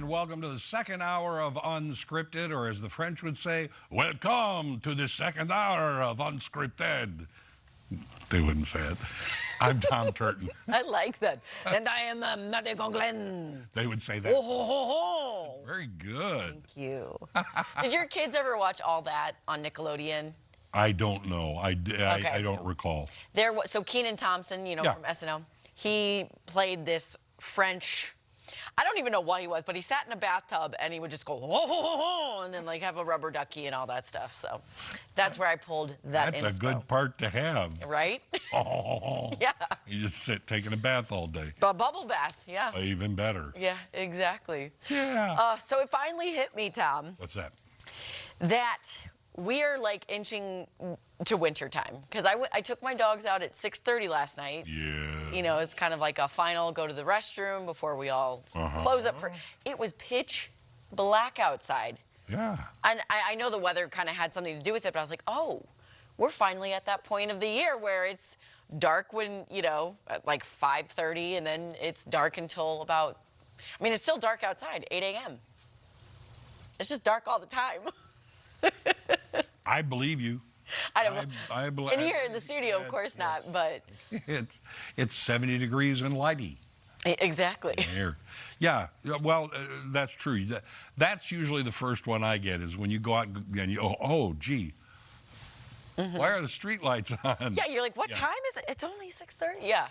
welcome to the second hour of Unscripted, or as the French would say, welcome to the second hour of Unscripted. They wouldn't say it. I'm Tom Turton. I like that. And I am Mathieu Conklin. They would say that. Oh, ho, ho, ho. Very good. Thank you. Did your kids ever watch all that on Nickelodeon? I don't know. I don't recall. So Kenan Thompson, from SNL, he played this French. I don't even know what he was, but he sat in a bathtub and he would just go, ho, ho, ho, ho, and then like have a rubber ducky and all that stuff. So that's where I pulled that That's a good part to have. Right? Oh, yeah. You just sit taking a bath all day. A bubble bath, yeah. Even better. Yeah, exactly. Yeah. So it finally hit me, Tom. What's that? That we are like inching to winter time, because I took my dogs out at 6:30 last night. Yeah. It's kind of like a final go to the restroom before we all close up for. It was pitch black outside. Yeah. And I know the weather kind of had something to do with it, but I was like, oh, we're finally at that point of the year where it's dark when, at like 5:30, and then it's dark until about, it's still dark outside, 8 a.m. It's just dark all the time. I believe you. I don't. I believe. And here in the studio, of course not. But it's 70 degrees and lighty. Exactly. Here. Yeah. Well, that's true. That's usually the first one I get is when you go out and you gee. Why are the street lights on? Yeah, you're like, what time is it? It's only 6:30. Yeah.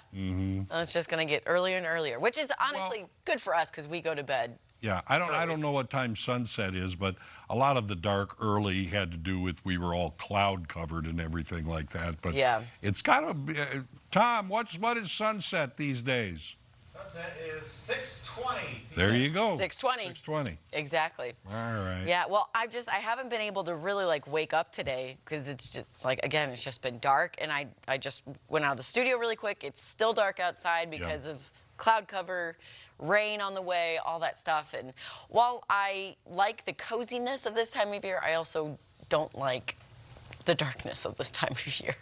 It's just gonna get earlier and earlier, which is honestly good for us because we go to bed. Yeah, I don't know what time sunset is, but a lot of the dark early had to do with we were all cloud covered and everything like that. But yeah, it's got to be. Tom, what is sunset these days? Sunset is 6:20. There you go. 6:20. 6:20. Exactly. All right. Yeah. Well, I haven't been able to really wake up today because it's just again it's just been dark, and I just went out of the studio really quick. It's still dark outside because of cloud cover. Rain on the way, all that stuff. And while I like the coziness of this time of year, I also don't like the darkness of this time of year.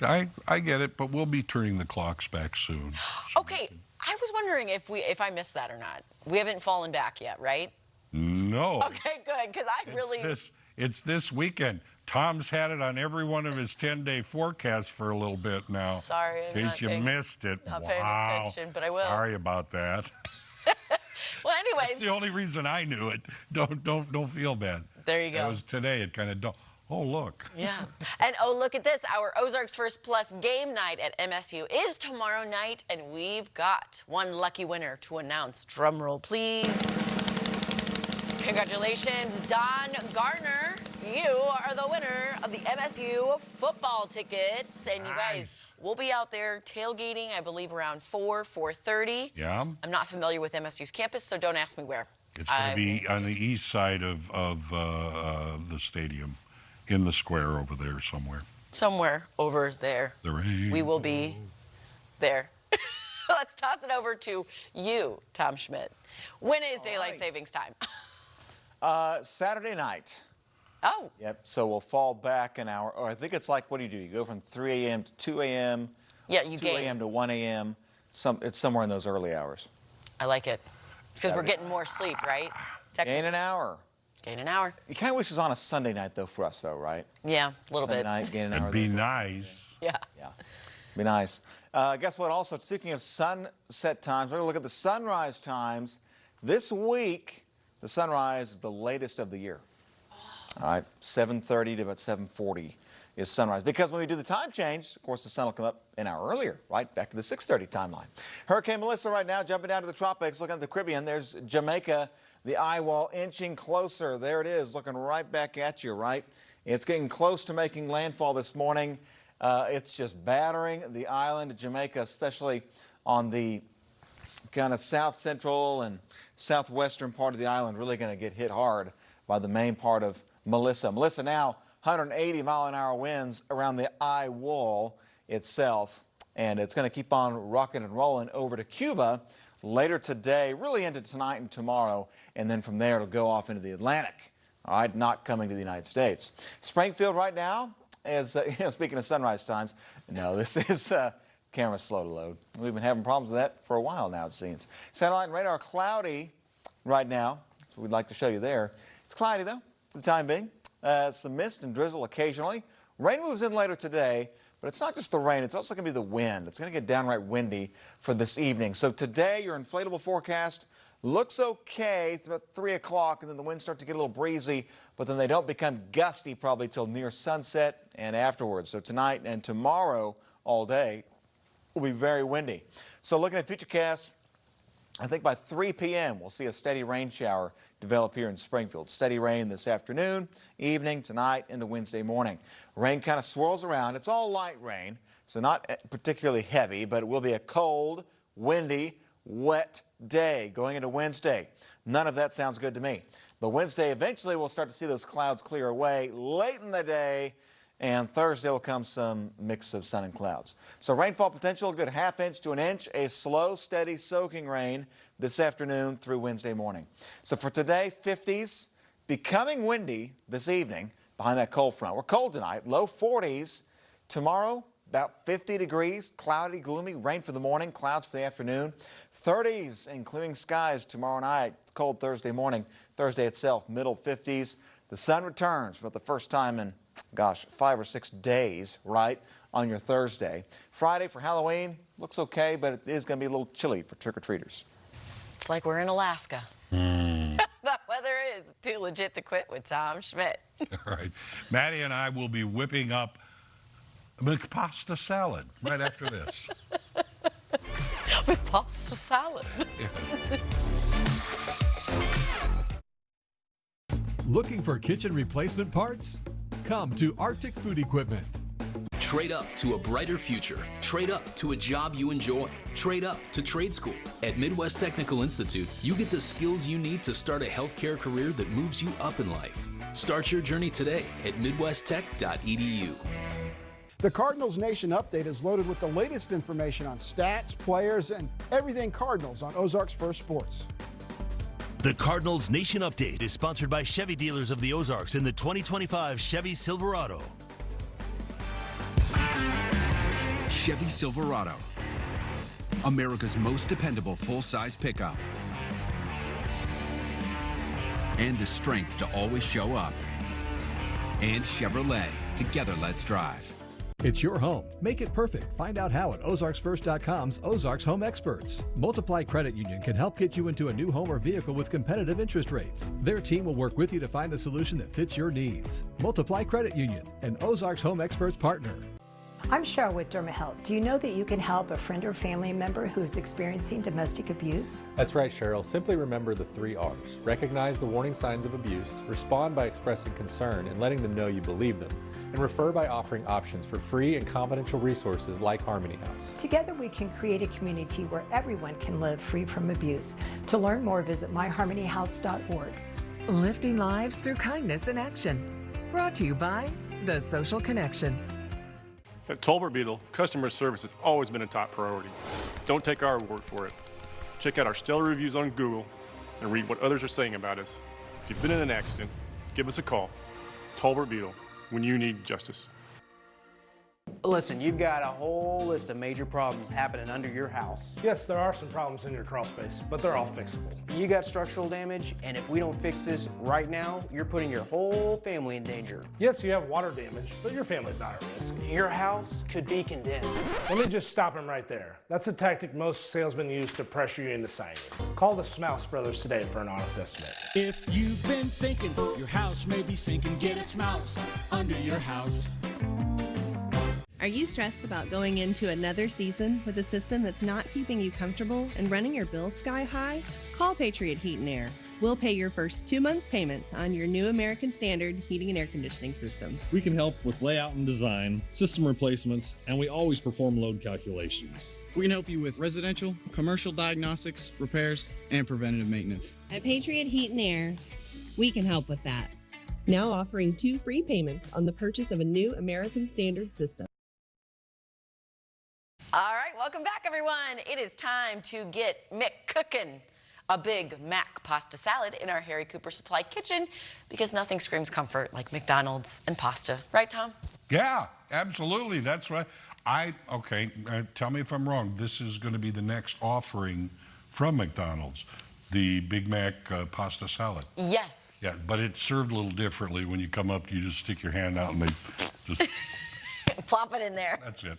I get it, but we'll be turning the clocks back soon. Okay, I was wondering if I missed that or not. We haven't fallen back yet, right? No. Okay, good, because It's this weekend. Tom's had it on every one of his 10-day forecasts for a little bit now. Sorry, in case you missed it. Not paying attention, but I will. Sorry about that. Well, anyways. That's the only reason I knew it. Don't feel bad. There you go. It was today. It kind of oh, look. Yeah. And look at this. Our Ozarks First Plus game night at MSU is tomorrow night, and we've got one lucky winner to announce. Drum roll, please. Congratulations, Don Garner. You are the winner of the MSU football tickets. And you guys, we'll be out there tailgating, I believe, around 4:30. Yeah. I'm not familiar with MSU's campus, so don't ask me where. It's going to be on the east side of the stadium, in the square over there somewhere. Somewhere over there. We will be there. Let's toss it over to you, Tom Schmidt. When is daylight savings time? Saturday night. Oh. Yep. So we'll fall back an hour, or I think it's like, what do? You go from 3 a.m. to 2 a.m. Yeah, you 2 a.m. to 1 a.m. It's somewhere in those early hours. I like it. Because we're getting more sleep, right? Gain an hour. Gain an hour. You kind of wish it was on a Sunday night, though, for us, though, right? Yeah, a little Sunday bit. night, gain an hour. It'd be nice. Yeah. Yeah. Be nice. Guess what? Also, speaking of sunset times, we're going to look at the sunrise times. This week, the sunrise is the latest of the year. All right, 7:30 to about 7:40 is sunrise. Because when we do the time change, of course, the sun will come up an hour earlier, right? Back to the 6:30 timeline. Hurricane Melissa right now jumping down to the tropics, looking at the Caribbean. There's Jamaica, the eye wall inching closer. There it is, looking right back at you, right? It's getting close to making landfall this morning. It's just battering the island of Jamaica, especially on the kind of south central and southwestern part of the island. Really going to get hit hard by the main part of Melissa. Melissa now 180-mile-an-hour winds around the eye wall itself, and it's going to keep on rocking and rolling over to Cuba later today, really into tonight and tomorrow, and then from there it'll go off into the Atlantic. All right, not coming to the United States. Springfield right now is, speaking of sunrise times, no, this is camera slow to load. We've been having problems with that for a while now, it seems. Satellite and radar cloudy right now. So we'd like to show you there. It's cloudy, though, for the time being. Some mist and drizzle occasionally. Rain moves in later today, but it's not just the rain. It's also going to be the wind. It's going to get downright windy for this evening. So today, your inflatable forecast looks okay. It's about 3 o'clock, and then the winds start to get a little breezy, but then they don't become gusty probably till near sunset and afterwards. So tonight and tomorrow all day will be very windy. So looking at Futurecast, I think by 3 p.m. we'll see a steady rain shower develop here in Springfield. Steady rain this afternoon, evening, tonight, into Wednesday morning. Rain kind of swirls around. It's all light rain, so not particularly heavy, but it will be a cold, windy, wet day going into Wednesday. None of that sounds good to me. But Wednesday, eventually, we'll start to see those clouds clear away late in the day, and Thursday will come some mix of sun and clouds. So rainfall potential, a good ½ inch to 1 inch, a slow, steady soaking rain this afternoon through Wednesday morning. So for today, 50s, becoming windy this evening behind that cold front. We're cold tonight, low 40s. Tomorrow, about 50 degrees, cloudy, gloomy, rain for the morning, clouds for the afternoon. 30s, including skies tomorrow night, cold Thursday morning. Thursday itself, middle 50s. The sun returns for the first time in, gosh, 5 or 6 days, right, on your Thursday. Friday for Halloween, looks okay, but it is going to be a little chilly for trick-or-treaters. It's like we're in Alaska. That weather is too legit to quit with Tom Schmidt. All right. Maddie and I will be whipping up McPasta salad right after this. With pasta salad. Looking for kitchen replacement parts? Come to Arctic Food Equipment. Trade up to a brighter future. Trade up to a job you enjoy. Trade up to trade school. At Midwest Technical Institute, you get the skills you need to start a healthcare career that moves you up in life. Start your journey today at midwesttech.edu. The Cardinals Nation Update is loaded with the latest information on stats, players, and everything Cardinals on Ozarks First Sports. The Cardinals Nation Update is sponsored by Chevy Dealers of the Ozarks in the 2025 Chevy Silverado. Chevy Silverado, America's most dependable full-size pickup. And the strength to always show up. And Chevrolet, together let's drive. It's your home. Make it perfect. Find out how at OzarksFirst.com's Ozarks Home Experts. Multiply Credit Union can help get you into a new home or vehicle with competitive interest rates. Their team will work with you to find the solution that fits your needs. Multiply Credit Union, an Ozarks Home Experts partner. I'm Cheryl with DermaHealth. Do you know that you can help a friend or family member who is experiencing domestic abuse? That's right, Cheryl. Simply remember the 3 R's. Recognize the warning signs of abuse, respond by expressing concern and letting them know you believe them, and refer by offering options for free and confidential resources like Harmony House. Together we can create a community where everyone can live free from abuse. To learn more, visit myharmonyhouse.org. Lifting lives through kindness in action. Brought to you by The Social Connection. At Tolbert Beetle, customer service has always been a top priority. Don't take our word for it. Check out our stellar reviews on Google and read what others are saying about us. If you've been in an accident, give us a call. Tolbert Beetle, when you need justice. Listen, you've got a whole list of major problems happening under your house. Yes, there are some problems in your crawl space, but they're all fixable. You got structural damage, and if we don't fix this right now, you're putting your whole family in danger. Yes, you have water damage, but your family's not at risk. Your house could be condemned. Let me just stop him right there. That's a tactic most salesmen use to pressure you into signing. Call the Smouse Brothers today for an honest estimate. If you've been thinking your house may be sinking, get a Smouse under your house. Are you stressed about going into another season with a system that's not keeping you comfortable and running your bills sky high? Call Patriot Heat and Air. We'll pay your first 2 months' payments on your new American Standard heating and air conditioning system. We can help with layout and design, system replacements, and we always perform load calculations. We can help you with residential, commercial diagnostics, repairs, and preventative maintenance. At Patriot Heat and Air, we can help with that. Now offering 2 free payments on the purchase of a new American Standard system. All right, welcome back, everyone. It is time to get Mick cooking a Big Mac pasta salad in our Harry Cooper Supply kitchen because nothing screams comfort like McDonald's and pasta. Right, Tom? Yeah, absolutely. That's right. Tell me if I'm wrong. This is going to be the next offering from McDonald's. The Big Mac pasta salad. Yes. Yeah, but it's served a little differently. When you come up, you just stick your hand out and they just plop it in there. That's it.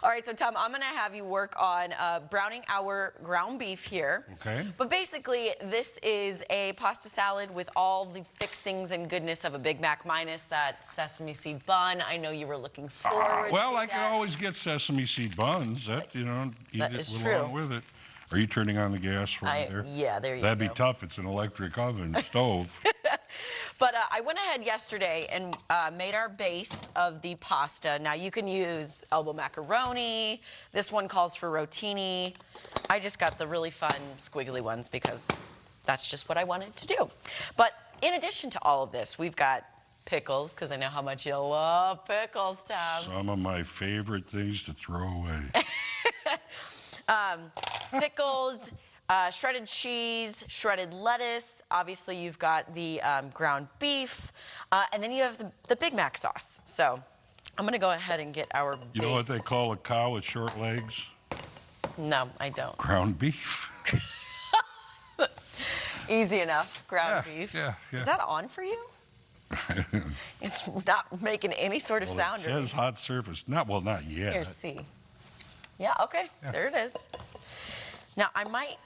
All right, so Tom, I'm gonna have you work on browning our ground beef here. Okay. But basically, this is a pasta salad with all the fixings and goodness of a Big Mac minus that sesame seed bun. I know you were looking forward well, to I can always get sesame seed buns. That, eat that it is along true. with it. Are you turning on the gas for me there? Yeah, there you That'd go. be tough. It's an electric oven, stove. But I went ahead yesterday and made our base of the pasta. Now you can use elbow macaroni. This one calls for rotini. I just got the really fun squiggly ones because that's just what I wanted to do. But in addition to all of this, we've got pickles, because I know how much you love pickles, Tom. Some of my favorite things to throw away. Pickles, shredded cheese, shredded lettuce. Obviously, you've got the ground beef, and then you have the Big Mac sauce. So I'm going to go ahead and get our You know what they call a cow with short legs? No, I don't. Ground beef. Easy enough, ground beef. Yeah. Is that on for you? It's not making any sort of Well, sound. it says hot surface. Not yet. Here, see. Yeah, okay, there it is. Now, I might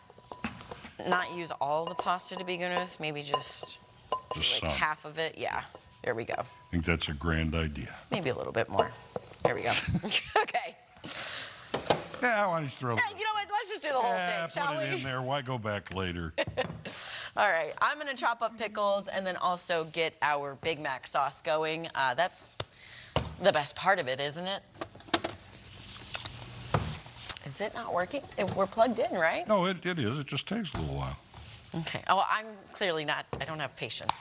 not use all the pasta to begin with, maybe just like some. half of it. Yeah, there we go. I think that's a grand idea. Maybe a little bit more. There we go. Okay. Yeah, why don't you throw You know what? Let's just do the whole thing, shall put it we? in there. Why go back later? All right, I'm gonna chop up pickles and then also get our Big Mac sauce going. That's the best part of it, isn't it? Is it not working? We're plugged in, right? No, it is. It just takes a little while. Okay. Oh, I'm clearly not. I don't have patience.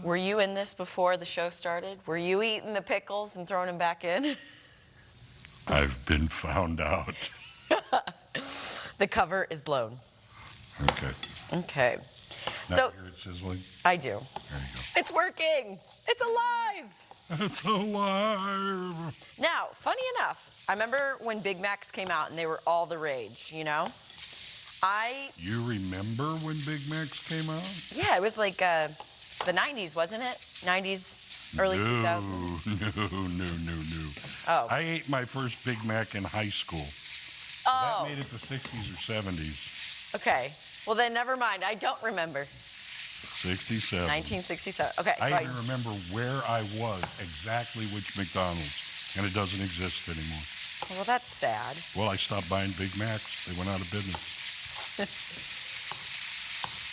Were you in this before the show started? Were you eating the pickles and throwing them back in? I've been found out. The cover is blown. Okay. Okay. Now So you hear it sizzling? I do. There you go. It's working. It's alive. It's alive. Now, funny enough, I remember when Big Macs came out and they were all the rage, you know? You remember when Big Macs came out? Yeah, it was like the 90s, wasn't it? 90s, early 2000s. No. Oh. I ate my first Big Mac in high school. Oh. That made it the 60s or 70s. Okay. Well, then never mind. I don't remember. 67. 1967. Okay. So I even remember where I was, exactly which McDonald's, and it doesn't exist anymore. Well, that's sad. Well, I stopped buying Big Macs. They went out of business.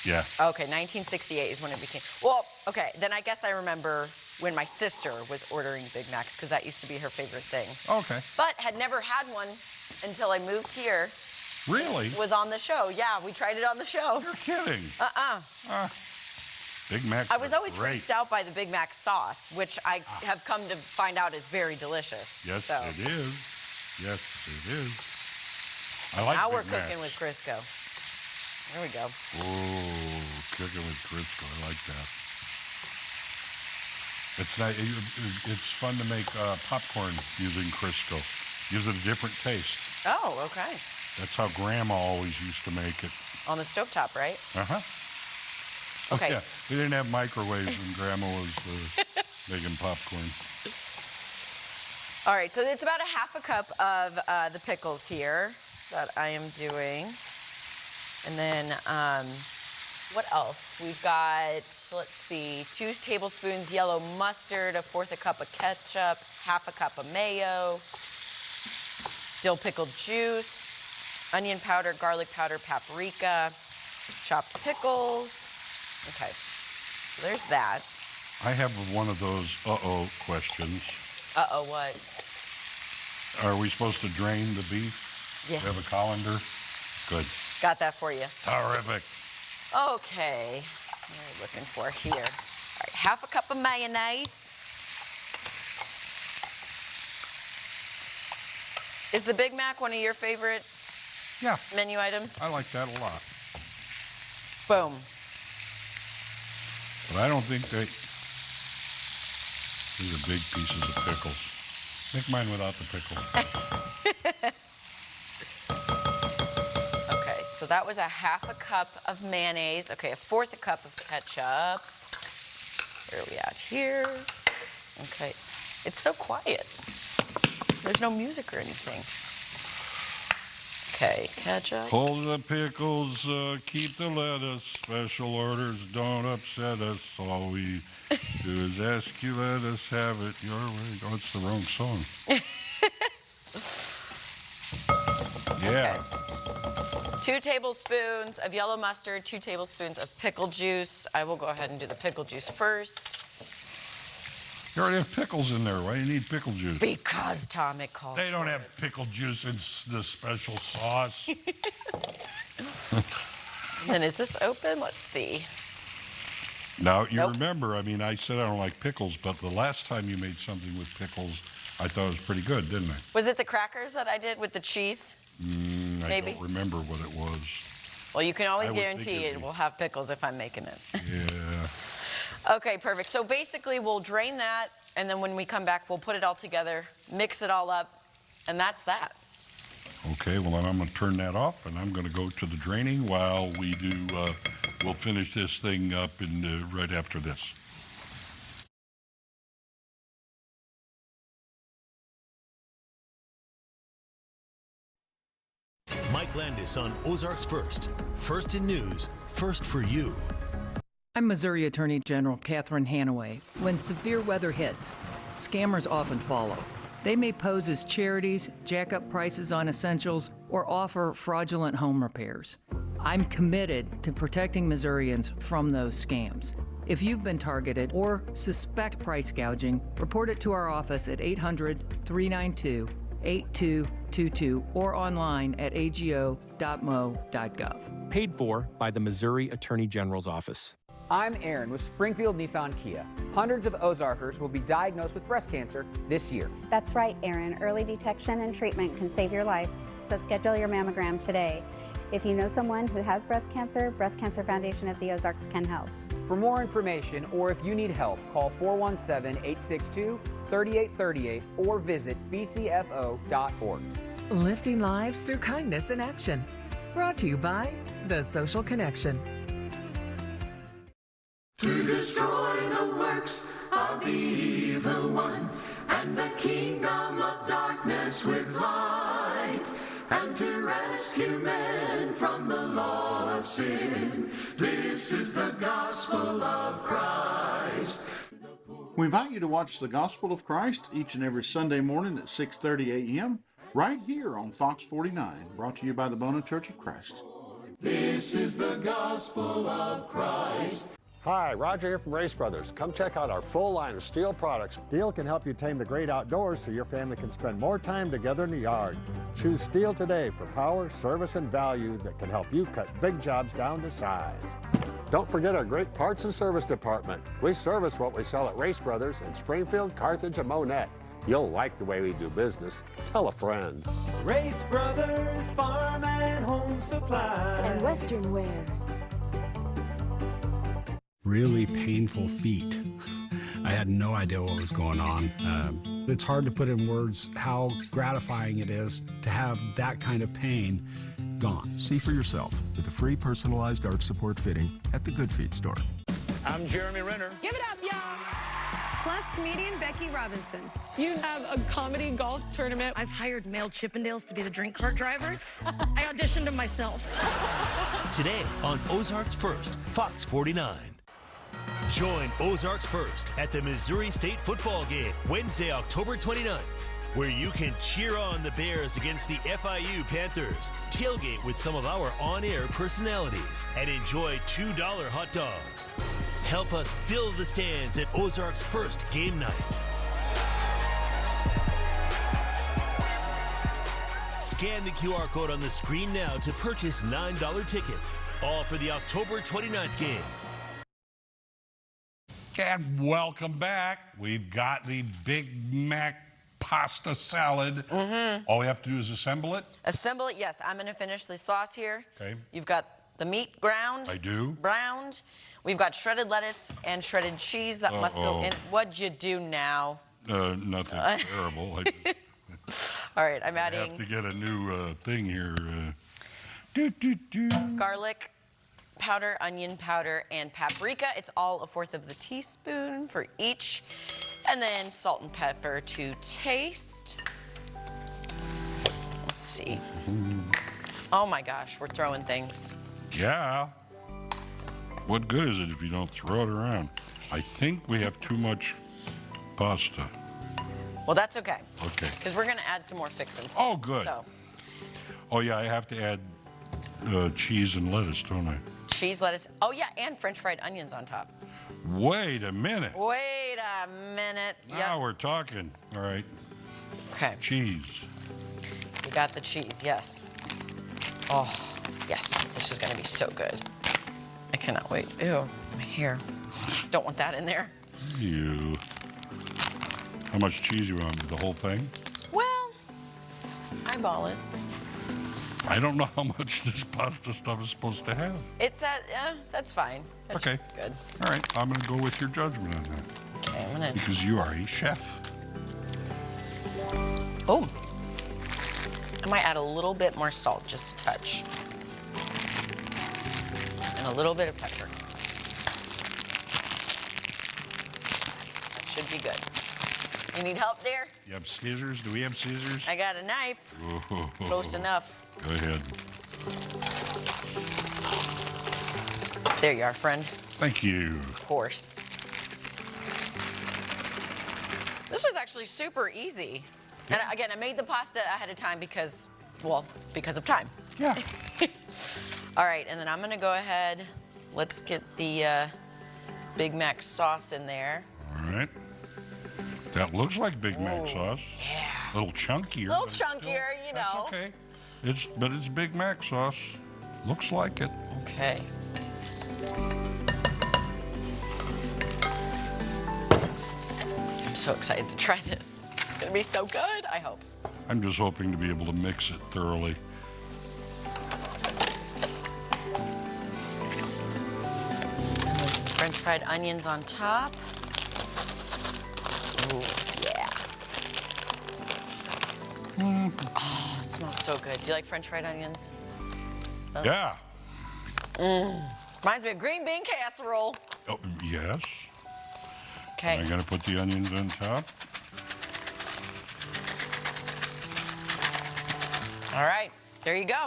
Yeah. Okay, 1968 is when it became. Well, okay, then I guess I remember when my sister was ordering Big Macs because that used to be her favorite thing. Okay. But had never had one until I moved here. Really? Was on the show. Yeah, we tried it on the show. You're kidding. Big Macs. I was always great. freaked out by the Big Mac sauce, which I have come to find out is very delicious. Yes, so. it is. Yes, it is. I like Now Big we're cooking Macs. with Crisco. There we go. Oh, cooking with Crisco. I like that. It's nice. It's fun to make popcorn using Crisco. Gives it a different taste. Oh, okay. That's how Grandma always used to make it. On the stovetop, right? Uh-huh. Okay. Yeah, we didn't have microwaves when Grandma was making popcorn. All right, so it's about a half a cup of the pickles here that I am doing. And then what else? We've got, let's see, 2 tablespoons yellow mustard, 1/4 a cup of ketchup, 1/2 a cup of mayo, dill pickle juice, onion powder, garlic powder, paprika, chopped pickles. Okay, so there's that. I have one of those uh-oh questions. Uh-oh, what? Are we supposed to drain the beef? Yes. We have a colander? Good. Got that for you. Terrific. Okay, what are we looking for here? All right, 1/2 a cup of mayonnaise. Is the Big Mac one of your favorite menu items? I like that a lot. Boom. But I don't think they... These are big pieces of pickles. Make mine without the pickles. so that was a 1/2 cup of mayonnaise. Okay, 1/4 cup of ketchup. Where are we at here? Okay, it's so quiet. There's no music or anything. Okay, ketchup. Hold the pickles, keep the lettuce. Special orders don't upset us. All we do is ask you, let us have it your way. Oh, it's the wrong song. Yeah. 2 tablespoons of yellow mustard, 2 tablespoons of pickle juice. I will go ahead and do the pickle juice first. You already have pickles in there. Why do you need pickle juice? Because Tom, it called. They don't have pickle juice in the special sauce. And then is this open? Let's see. Now, you remember, I mean, I said I don't like pickles, but the last time you made something with pickles, I thought it was pretty good, didn't I? Was it the crackers that I did with the cheese? I don't remember what it was. Well, you can always I would guarantee think it will have pickles if I'm making it. Yeah. Okay, perfect. So basically, we'll drain that, and then when we come back, we'll put it all together, mix it all up, and that's that. Okay, well, then I'm going to turn that off, and I'm going to go to the draining while we do, we'll finish this thing up right after this. Mike Landis on Ozarks First. First in news, first for you. I'm Missouri Attorney General Catherine Hanaway. When severe weather hits, scammers often follow. They may pose as charities, jack up prices on essentials, or offer fraudulent home repairs. I'm committed to protecting Missourians from those scams. If you've been targeted or suspect price gouging, report it to our office at 800-392-8222 or online at ago.mo.gov. Paid for by the Missouri Attorney General's Office. I'm Aaron with Springfield Nissan Kia. Hundreds of Ozarkers will be diagnosed with breast cancer this year. That's right, Aaron. Early detection and treatment can save your life, so schedule your mammogram today. If you know someone who has breast cancer, Breast Cancer Foundation of the Ozarks can help. For more information or if you need help, call 417-862-3838 or visit bcfo.org. Lifting lives through kindness in action. Brought to you by The Social Connection. To destroy the works of the evil one, and the kingdom of darkness with light, and to rescue men from the law of sin. This is the gospel of Christ. We invite you to watch the Gospel of Christ each and every Sunday morning at 6:30 a.m. right here on Fox 49, brought to you by the Bona Church of Christ. This is the gospel of Christ. Hi, Roger here from Race Brothers. Come check out our full line of steel products. Steel can help you tame the great outdoors so your family can spend more time together in the yard. Choose Steel today for power, service, and value that can help you cut big jobs down to size. Don't forget our great parts and service department. We service what we sell at Race Brothers in Springfield, Carthage, and Monette. You'll like the way we do business. Tell a friend. Race Brothers Farm and Home Supply. And Western Wear. Really painful feet. I had no idea what was going on. It's hard to put in words how gratifying it is to have that kind of pain gone. See for yourself with a free personalized arch support fitting at the Good Feet store. I'm Jeremy Renner. Give it up, y'all. Plus comedian Becky Robinson. You have a comedy golf tournament. I've hired male Chippendales to be the drink cart drivers. I auditioned them myself. Today on Ozarks First, Fox 49. Join Ozarks First at the Missouri State football game, Wednesday, October 29th, where you can cheer on the Bears against the FIU Panthers, tailgate with some of our on-air personalities, and enjoy $2 hot dogs. Help us fill the stands at Ozarks First game night. Scan the QR code on the screen now to purchase $9 tickets, all for the October 29th game. And welcome back. We've got the Big Mac pasta salad. All we have to do is assemble it? Assemble it, yes. I'm going to finish the sauce here. Okay. You've got the meat ground. I do. Browned. We've got shredded lettuce and shredded cheese that must go in. What'd you do now? Nothing terrible. All right, I'm I adding. have to get a new thing here. garlic powder, onion powder, and paprika. It's all 1/4 of the teaspoon for each. And then salt and pepper to taste. Let's see. Oh my gosh, we're throwing things. Yeah. What good is it if you don't throw it around? I think we have too much pasta. Well, that's okay. Okay. Because we're going to add some more fixings. Oh, good. So, Oh, yeah, I have to add cheese and lettuce, don't I? cheese, lettuce. Oh, yeah, and French fried onions on top. Wait a minute. Wait a minute. Now we're talking. All right. Okay. Cheese. We got the cheese, yes. Oh, yes. This is going to be so good. I cannot wait. Ew, my hair. Don't want that in there. You. How much cheese you want? The whole thing? Well, eyeball it. I don't know how much this pasta stuff is supposed to have. It's that's fine. That's Okay. Good. All right, I'm going to go with your judgment on that. Okay, I'm going to. Because you are a chef. Oh. I might add a little bit more salt, just a touch. And a little bit of pepper. That should be good. You need help there? You have scissors? Do we have scissors? I got a knife. Oh. Close enough. Go ahead. There you are, friend. Thank you. Of course. This was actually super easy. And again, I made the pasta ahead of time because of time. Yeah. All right, and then I'm gonna go ahead. Let's get the Big Mac sauce in there. All right. That looks like Big Mac sauce. Yeah. A little chunkier. A little but it's still- chunkier, you know. That's okay. But it's Big Mac sauce. Looks like it. Okay. I'm so excited to try this. It's gonna be so good, I hope. I'm just hoping to be able to mix it thoroughly. And there's some French fried onions on top. Ooh, yeah. Oh, it smells so good. Do you like French fried onions? Oh. Yeah. Reminds me of green bean casserole. Oh, yes. Okay. I'm going to put the onions on top. All right, there you go.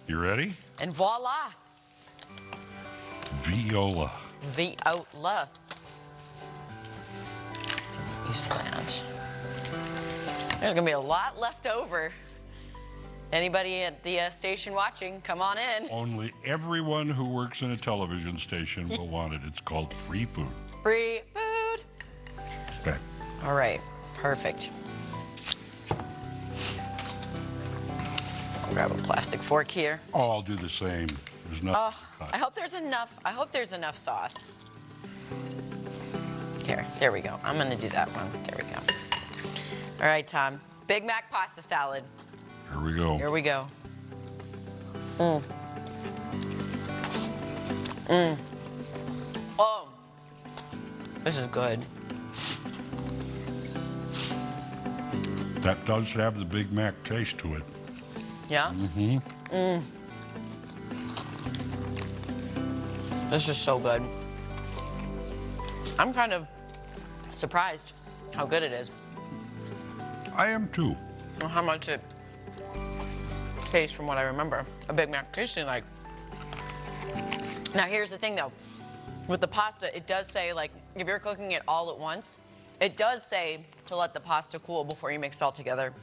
You ready? And voila. Viola. Viola. Didn't use that. There's gonna be a lot left over. Anybody at the station watching, come on in. Only everyone who works in a television station will want it. It's called free food. Free food. Okay. All right, perfect. I'll grab a plastic fork here. Oh, I'll do the same. There's nothing Oh, to cut. I hope there's enough. I hope there's enough sauce. Here, there we go. I'm gonna do that one. There we go. All right, Tom. Big Mac pasta salad. Here we go. Here we go. Mmm. Mmm. Oh, this is good. That does have the Big Mac taste to it. Yeah? Mm-hmm. Mmm. This is so good. I'm kind of surprised how good it is. I am too. And how much it tastes from what I remember a Big Mac tasting like. Now here's the thing though, with the pasta, it does say like, if you're cooking it all at once, it does say to let the pasta cool before you mix it all together.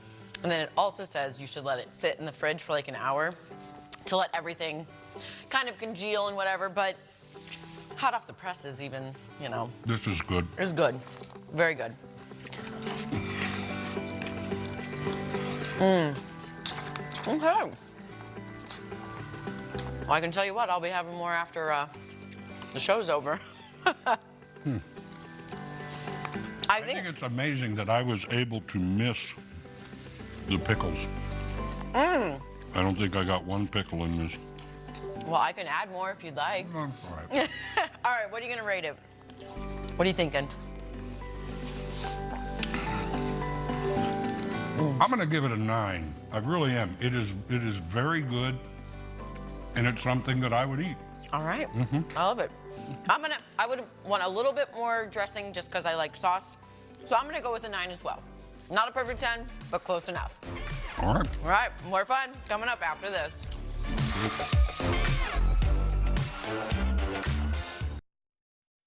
And then it also says you should let it sit in the fridge for like an hour to let everything kind of congeal and whatever, but hot off the press is even, you know. This is good. It's good, very good. Mmm. Okay. Well, I can tell you what, I'll be having more after the show's over. I think it's amazing that I was able to miss the pickles. Mmm. I don't think I got one pickle in this. Well, I can add more if you'd like. All right. All right, what are you gonna rate it? What are you thinking? I'm going to give it a 9. I really am. It is very good. and it's something that I would eat. All right. I love it. I would want a little bit more dressing just because I like sauce. So I'm gonna go with a 9 as well. Not a perfect 10, but close enough. All right. All right, more fun coming up after this.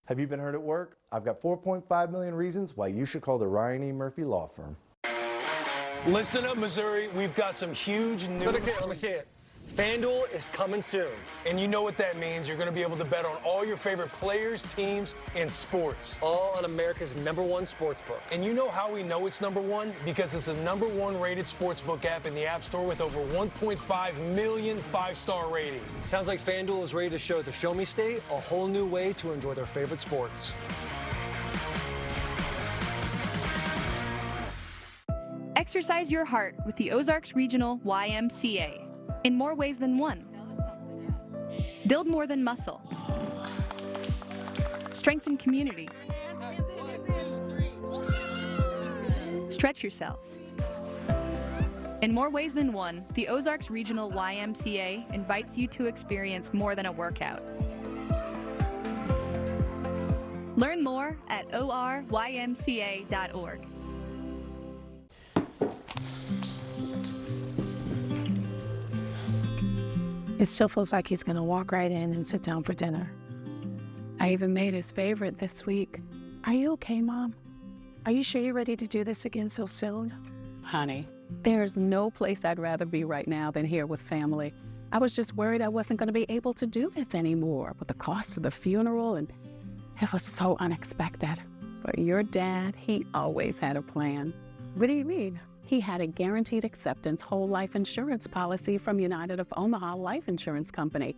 Have you been hurt at work? I've got 4.5 million reasons why you should call the Ryan E. Murphy Law Firm. Listen up, Missouri. We've got some huge news. Let me see it. FanDuel is coming soon. And you know what that means. You're going to be able to bet on all your favorite players, teams, and sports. All on America's #1 sportsbook. And you know how we know it's #1? Because it's the #1 rated sportsbook app in the App Store with over 1.5 million five-star ratings. Sounds like FanDuel is ready to show the Show Me State a whole new way to enjoy their favorite sports. Exercise your heart with the Ozarks Regional YMCA in more ways than one. Build more than muscle. Strengthen community. Stretch yourself. In more ways than one, the Ozarks Regional YMCA invites you to experience more than a workout. Learn more at orymca.org. It still feels like he's going to walk right in and sit down for dinner. I even made his favorite this week. Are you okay, Mom? Are you sure you're ready to do this again so soon? Honey, there's no place I'd rather be right now than here with family. I was just worried I wasn't going to be able to do this anymore with the cost of the funeral, and it was so unexpected. But your dad, he always had a plan. What do you mean? He had a guaranteed acceptance whole life insurance policy from United of Omaha Life Insurance Company.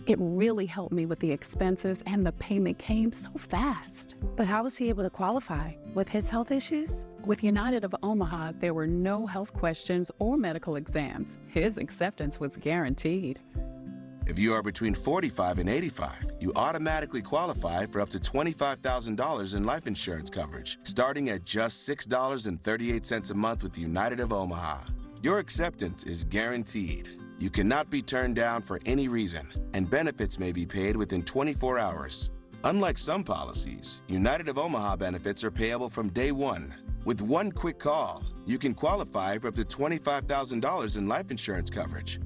It really helped me with the expenses, and the payment came so fast. But how was he able to qualify? With his health issues? With United of Omaha, there were no health questions or medical exams. His acceptance was guaranteed. If you are between 45 and 85, you automatically qualify for up to $25,000 in life insurance coverage, starting at just $6.38 a month with United of Omaha. Your acceptance is guaranteed. You cannot be turned down for any reason, and benefits may be paid within 24 hours. Unlike some policies, United of Omaha benefits are payable from day one. With one quick call, you can qualify for up to $25,000 in life insurance coverage.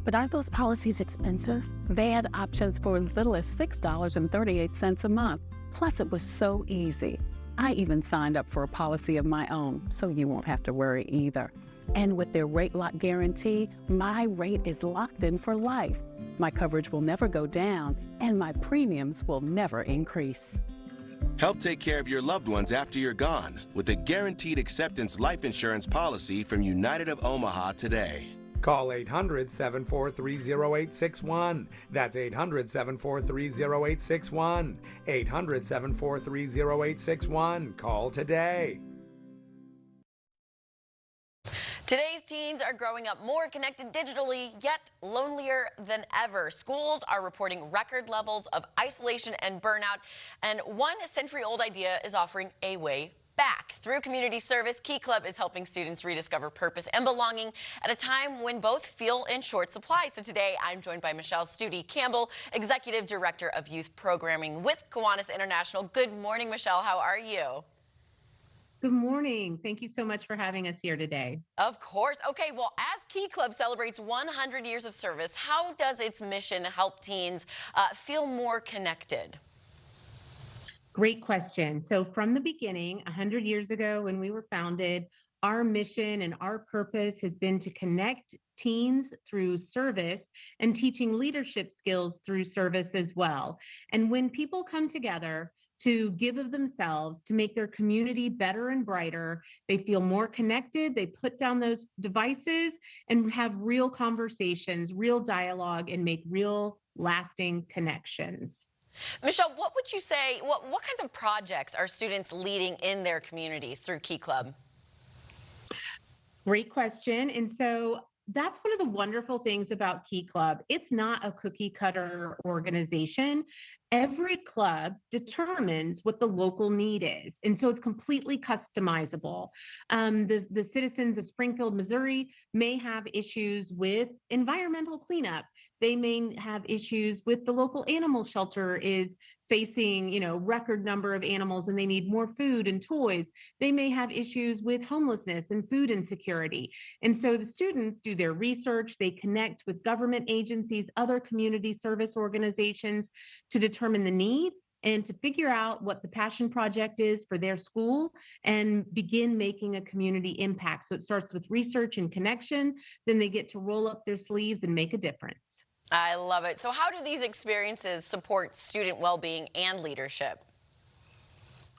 But aren't those policies expensive? They had options for as little as $6.38 a month. Plus, it was so easy. I even signed up for a policy of my own, so you won't have to worry either. And with their rate lock guarantee, my rate is locked in for life. My coverage will never go down, and my premiums will never increase. Help take care of your loved ones after you're gone with a guaranteed acceptance life insurance policy from United of Omaha today. Call 800-743-0861. That's 800-743-0861. 800-743-0861. Call today. Today's teens are growing up more connected digitally, yet lonelier than ever. Schools are reporting record levels of isolation and burnout, and one century-old idea is offering a way back. Through community service, Key Club is helping students rediscover purpose and belonging at a time when both feel in short supply. So today, I'm joined by Michelle Studi Campbell, Executive Director of Youth Programming with Kiwanis International. Good morning, Michelle. How are you? Good morning. Thank you so much for having us here today. Of course. Okay, well, as Key Club celebrates 100 years of service, how does its mission help teens feel more connected? Great question. So from the beginning, 100 years ago when we were founded, our mission and our purpose has been to connect teens through service and teaching leadership skills through service as well. And when people come together to give of themselves, to make their community better and brighter, they feel more connected, they put down those devices and have real conversations, real dialogue, and make real lasting connections. Michelle, what would you say, what kinds of projects are students leading in their communities through Key Club? Great question. And so that's one of the wonderful things about Key Club. It's not a cookie cutter organization. Every club determines what the local need is. And so it's completely customizable. The citizens of Springfield, Missouri may have issues with environmental cleanup. They may have issues with the local animal shelter is facing, record number of animals and they need more food and toys. They may have issues with homelessness and food insecurity. And so the students do their research, they connect with government agencies, other community service organizations to determine the need and to figure out what the passion project is for their school and begin making a community impact. So it starts with research and connection, then they get to roll up their sleeves and make a difference. I love it. So how do these experiences support student well-being and leadership?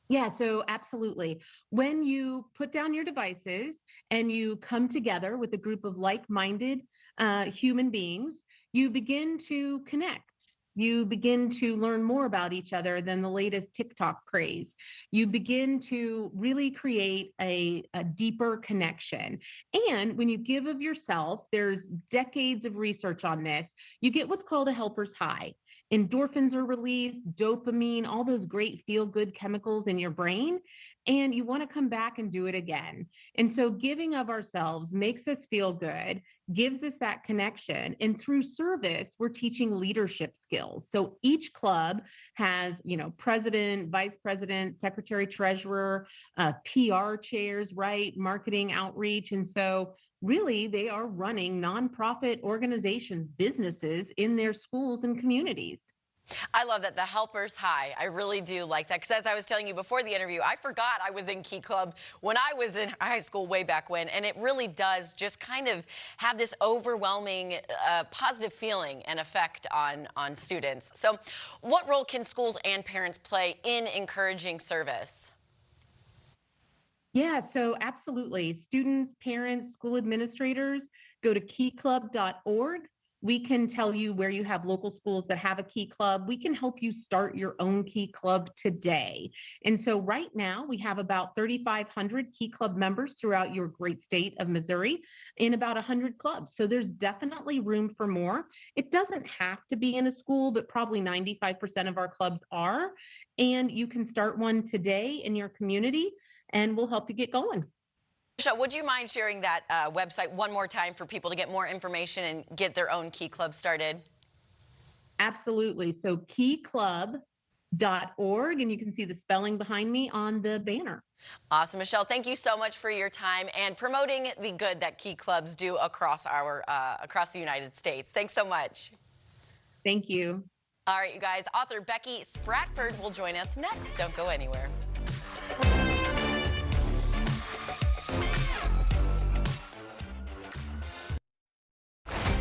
Yeah, so absolutely. When you put down your devices and you come together with a group of like-minded human beings, you begin to connect. You begin to learn more about each other than the latest TikTok craze. You begin to really create a deeper connection. And when you give of yourself, there's decades of research on this, you get what's called a helper's high. Endorphins are released, dopamine, all those great feel-good chemicals in your brain, and you want to come back and do it again. And so giving of ourselves makes us feel good, gives us that connection. And through service, we're teaching leadership skills. So each club has, president, vice president, secretary, treasurer, PR chairs, right? Marketing, outreach. And so really they are running nonprofit organizations, businesses in their schools and communities. I love that, the helper's high. I really do like that, because as I was telling you before the interview, I forgot I was in Key Club when I was in high school way back when, and it really does just kind of have this overwhelming positive feeling and effect on students. So what role can schools and parents play in encouraging service? Yeah, so absolutely. Students, parents, school administrators, go to keyclub.org. We can tell you where you have local schools that have a Key Club. We can help you start your own Key Club today. And so right now we have about 3,500 Key Club members throughout your great state of Missouri in about 100 clubs. So there's definitely room for more. It doesn't have to be in a school, but probably 95% of our clubs are. And you can start one today in your community and we'll help you get going. Michelle, would you mind sharing that website one more time for people to get more information and get their own Key Club started? Absolutely. So keyclub.org, and you can see the spelling behind me on the banner. Awesome, Michelle. Thank you so much for your time and promoting the good that Key Clubs do across the United States. Thanks so much. Thank you. All right, you guys. Author Becky Spratford will join us next. Don't go anywhere.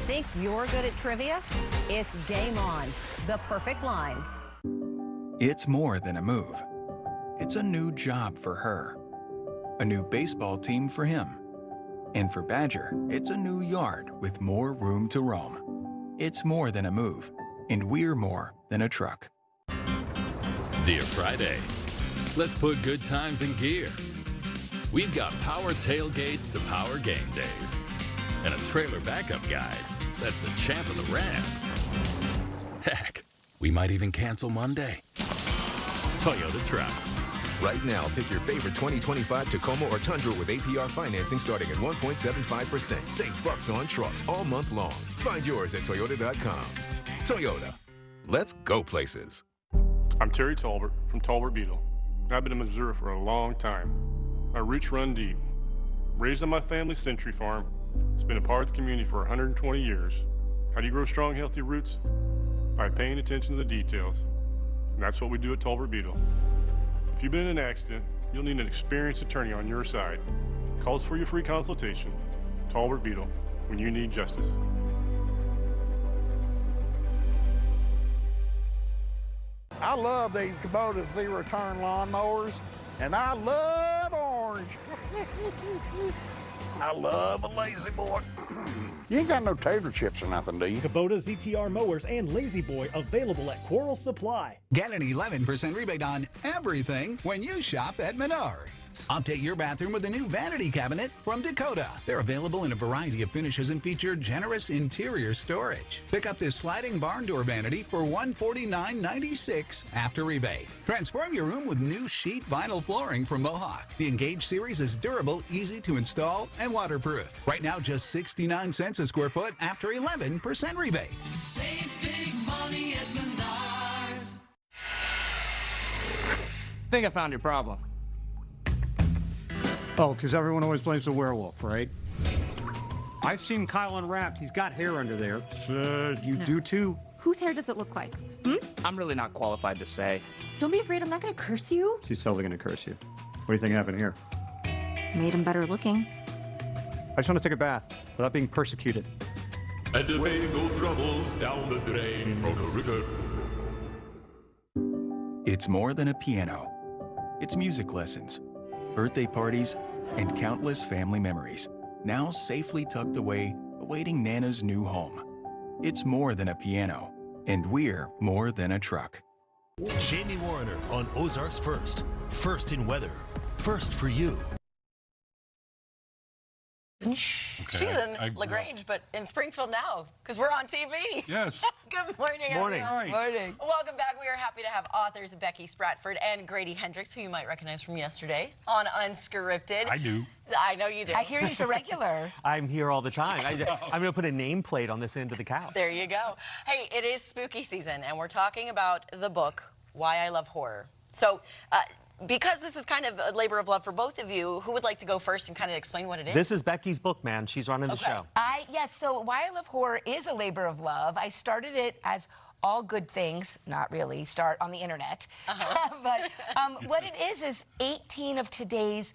Think you're good at trivia? It's Game On, the perfect line. It's more than a move. It's a new job for her, a new baseball team for him. And for Badger, it's a new yard with more room to roam. It's more than a move, and we're more than a truck. Dear Friday, let's put good times in gear. We've got power tailgates to power game days, and a trailer backup guide that's the champ of the ramp. Heck, we might even cancel Monday. Toyota Trucks. Right now, pick your favorite 2025 Tacoma or Tundra with APR financing starting at 1.75%. Save bucks on trucks all month long. Find yours at Toyota.com. Toyota. Let's go places. I'm Terry Tolbert from Tolbert Beetle. I've been in Missouri for a long time. My roots run deep. Raised on my family's Century Farm, it's been a part of the community for 120 years. How do you grow strong, healthy roots? By paying attention to the details. And that's what we do at Tolbert Beetle. If you've been in an accident, you'll need an experienced attorney on your side. Call us for your free consultation. Tolbert Beetle, when you need justice. I love these Kubota zero-turn lawnmowers, and I love orange. I love a Lazy Boy. You ain't got no tater chips or nothing, do you? Kubota ZTR mowers and Lazy Boy available at Quarles Supply. Get an 11% rebate on everything when you shop at Menards. cabinets. Update your bathroom with a new vanity cabinet from Dakota. They're available in a variety of finishes and feature generous interior storage. Pick up this sliding barn door vanity for $149.96 after rebate. Transform your room with new sheet vinyl flooring from Mohawk. The Engage series is durable, easy to install, and waterproof. Right now, just 69 cents a square foot after 11% rebate. Save big money at Menards. Think I found your problem. Oh, because everyone always blames the werewolf, right? I've seen Kyle unwrapped. He's got hair under there. You do too. Whose hair does it look like? I'm really not qualified to say. Don't be afraid, I'm not gonna curse you. She's totally going to curse you. What do you think happened here? Made him better looking. I just want to take a bath without being persecuted. And to pay no troubles down the drain. Roto-Rooter. It's more than a piano. It's music lessons, birthday parties, and countless family memories, now safely tucked away, awaiting Nana's new home. It's more than a piano, and we're more than a truck. Jamie Warner on Ozarks First. First in weather. First for you. She's in LaGrange, but in Springfield now, because we're on TV. Yes. Good morning, Morning. everyone. Morning. Welcome back. We are happy to have authors Becky Spratford and Grady Hendrix, who you might recognize from yesterday on Unscripted. I do. I know you do. I hear he's a regular. I'm here all the time. I'm going to put a nameplate on this end of the couch. There you go. Hey, it is spooky season, and we're talking about the book, Why I Love Horror. So, because this is kind of a labor of love for both of you, who would like to go first and kind of explain what it is? This is Becky's book, man. She's running the show. Yes, so Why I Love Horror is a labor of love. I started it as all good things, not really, start on the internet. But what it is 18 of today's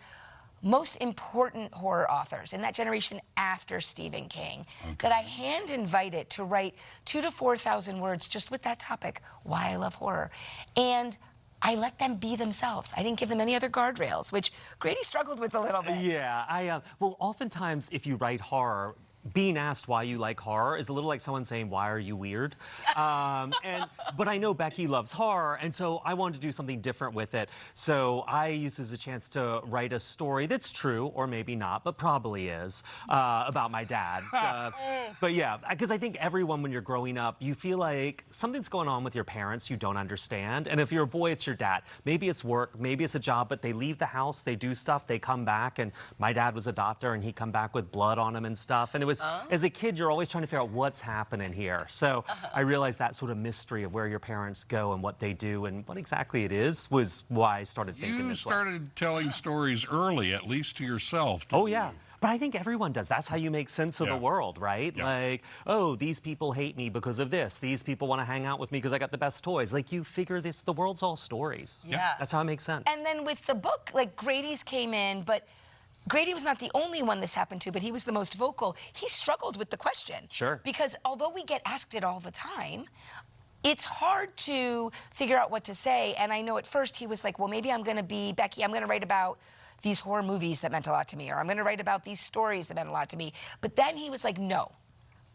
most important horror authors in that generation after Stephen King that I hand invited to write 2,000 to 4,000 words just with that topic, Why I Love Horror. And I let them be themselves. I didn't give them any other guardrails, which Grady struggled with a little bit. Yeah, well, oftentimes if you write horror, being asked why you like horror is a little like someone saying, why are you weird? But I know Becky loves horror, and so I wanted to do something different with it. So I used it as a chance to write a story that's true, or maybe not, but probably is, about my dad. But yeah, because I think everyone, when you're growing up, you feel like something's going on with your parents you don't understand. And if you're a boy, it's your dad. Maybe it's work, maybe it's a job, but they leave the house, they do stuff, they come back, and my dad was a doctor, and he'd come back with blood on him and stuff. And it was, as a kid, you're always trying to figure out what's happening here. So I realized that sort of mystery of where your parents go and what they do and what exactly it is was why I started thinking this way. You started telling stories early, at least to yourself. Oh, yeah. But I think everyone does. That's how you make sense of the world, right? Like, oh, these people hate me because of this. These people want to hang out with me because I got the best toys. Like, you figure this, the world's all stories. Yeah. That's how it makes sense. And then with the book, like, Grady's came in, but Grady was not the only one this happened to, but he was the most vocal. He struggled with the question. Sure. Because although we get asked it all the time, it's hard to figure out what to say. And I know at first he was like, well, maybe I'm going to be Becky. I'm going to write about these horror movies that meant a lot to me, or I'm going to write about these stories that meant a lot to me. But then he was like, no,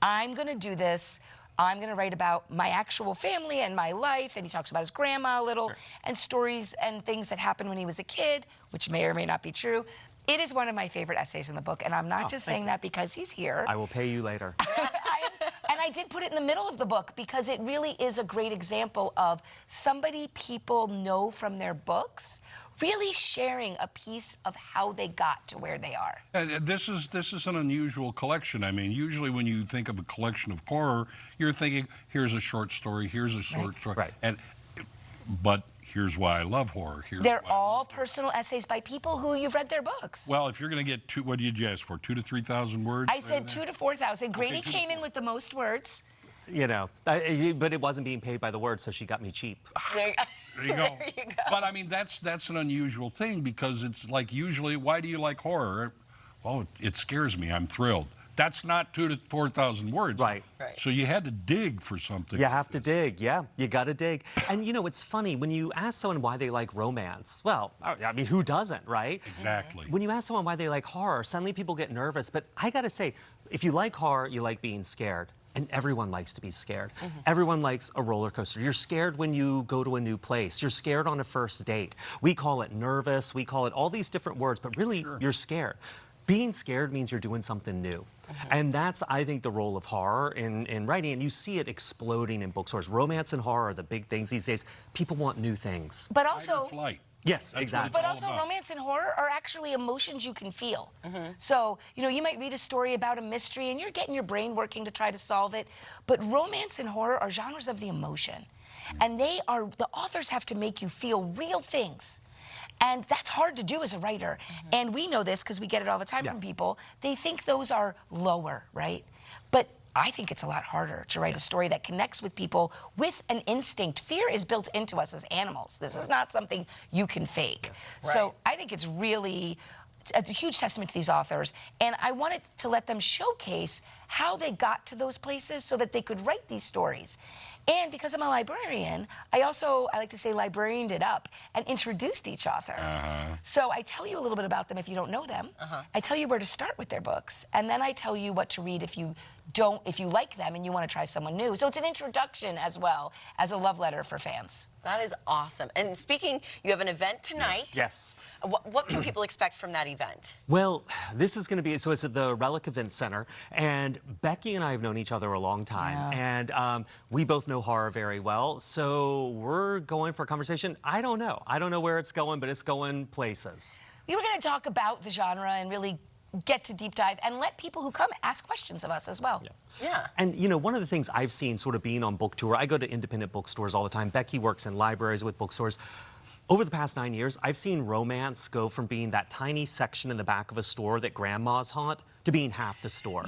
I'm going to do this. I'm going to write about my actual family and my life. And he talks about his grandma a little, and stories and things that happened when he was a kid, which may or may not be true. It is one of my favorite essays in the book, and I'm not just saying that because he's here. I will pay you later. And I did put it in the middle of the book because it really is a great example of somebody people know from their books really sharing a piece of how they got to where they are. This is an unusual collection. I mean, usually when you think of a collection of horror, you're thinking, here's a short story, here's a short story. Right. But here's why I love horror. They're all personal essays by people who you've read their books. Well, if you're going to get what did you ask for? 2,000 to 3,000 words? I said 2,000 to 4,000. Grady came in with the most words. You know, but it wasn't being paid by the word, so she got me cheap. There you go. There you go. But I mean, that's an unusual thing because it's like usually, why do you like horror? Well, it scares me. I'm thrilled. That's not 2,000 to 4,000 words. Right. So you had to dig for something. You have to dig, yeah. You got to dig. And, you know, it's funny, when you ask someone why they like romance, well, I mean, who doesn't, right? Exactly. When you ask someone why they like horror, suddenly people get nervous. But I got to say, if you like horror, you like being scared. and everyone likes to be scared. Everyone likes a roller coaster. You're scared when you go to a new place. You're scared on a first date. We call it nervous. We call it all these different words, but really, you're scared. Being scared means you're doing something new. And that's, I think, the role of horror in writing. And you see it exploding in bookstores. Romance and horror are the big things these days. People want new things. But also, yes, exactly. But also, romance and horror are actually emotions you can feel. So, you know, you might read a story about a mystery and you're getting your brain working to try to solve it. But romance and horror are genres of the emotion. And the authors have to make you feel real things. And that's hard to do as a writer. And we know this because we get it all the time from people. They think those are lower, right? But I think it's a lot harder to write a story that connects with people with an instinct. Fear is built into us as animals. This is not something you can fake. So I think it's really a huge testament to these authors. And I wanted to let them showcase how they got to those places so that they could write these stories. And because I'm a librarian, I like to say librarianed it up and introduced each author. So I tell you a little bit about them if you don't know them. I tell you where to start with their books. And then I tell you what to read if you like them and you want to try someone new. So it's an introduction as well as a love letter for fans. That is awesome. And speaking, you have an event tonight. Yes. What can people expect from that event? Well, this is going to be, so it's at the Relic Event Center, and Becky and I have known each other a long time, and we both know horror very well, so we're going for a conversation. I don't know where it's going, but it's going places. We were going to talk about the genre and really get to deep dive and let people who come ask questions of us as well. Yeah. And, you know, one of the things I've seen sort of being on book tour, I go to independent bookstores all the time. Becky works in libraries with bookstores. Over the past 9 years, I've seen romance go from being that tiny section in the back of a store that grandmas haunt to being half the store.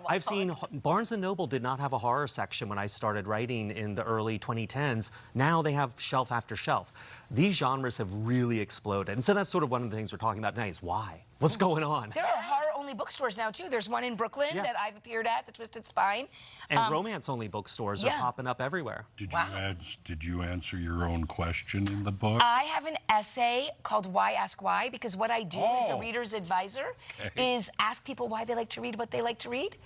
I've seen Barnes & Noble did not have a horror section when I started writing in the early 2010s. Now they have shelf after shelf. These genres have really exploded. And so that's sort of one of the things we're talking about tonight is why? What's going on? There are horror-only bookstores now, too. There's one in Brooklyn that I've appeared at, the Twisted Spine. And romance-only bookstores are popping up everywhere. Did you answer your own question in the book? I have an essay called Why Ask Why, because what I do as a reader's advisor is ask people why they like to read what they like to read.